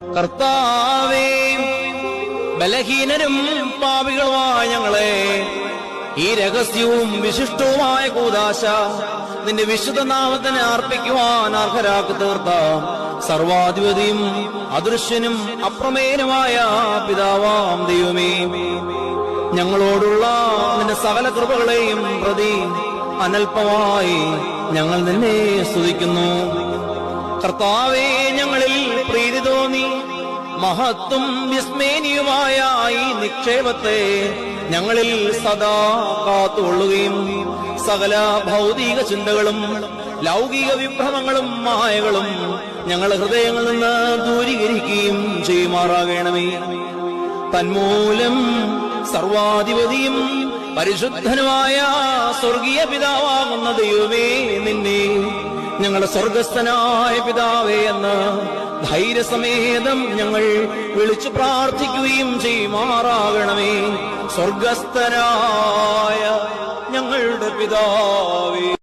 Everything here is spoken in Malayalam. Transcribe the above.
കർത്താവേ, ബലഹീനരും പാപികളുമായ ഞങ്ങളെ ഈ രഹസ്യവും വിശിഷ്ടവുമായ കൂദാശ നിന്റെ വിശുദ്ധ നാമത്തിന് അർപ്പിക്കുവാൻ അർഹരാക്കി തീർത്ത സർവാധിപതിയും അദൃശ്യനും അപ്രമേയനുമായ പിതാവാം ദൈവമേ, ഞങ്ങളോടുള്ള നിന്റെ സകല കൃപകളെയും പ്രതി അനൽപമായി ഞങ്ങൾ നിന്നെ സ്തുതിക്കുന്നു. കർത്താവേ, ഞങ്ങളിൽ പ്രീതി തോന്നി മഹത്വം വിസ്മേനിയുമായ ഈ നിക്ഷേപത്തെ ഞങ്ങളിൽ സദാ കാത്തുകൊള്ളുകയും സകല ഭൗതിക ചിന്തകളും ലൗകിക വിഭ്രമങ്ങളും മായകളും ഞങ്ങളുടെ ഹൃദയങ്ങളിൽ നിന്ന് ദൂരീകരിക്കുകയും ചെയ്യുമാറാകണമേ. തന്മൂലം സർവാധിപതിയും പരിശുദ്ധനുമായ സ്വർഗീയ പിതാവാകുന്ന ദൈവമേ, നിന്നെ ഞങ്ങളുടെ സ്വർഗസ്ഥനായ പിതാവേ എന്ന് ധൈര്യസമേതം ഞങ്ങൾ വിളിച്ചു പ്രാർത്ഥിക്കുകയും ചെയ്യുമാറാകണമേ. സ്വർഗസ്ഥനായ ഞങ്ങളുടെ പിതാവേ.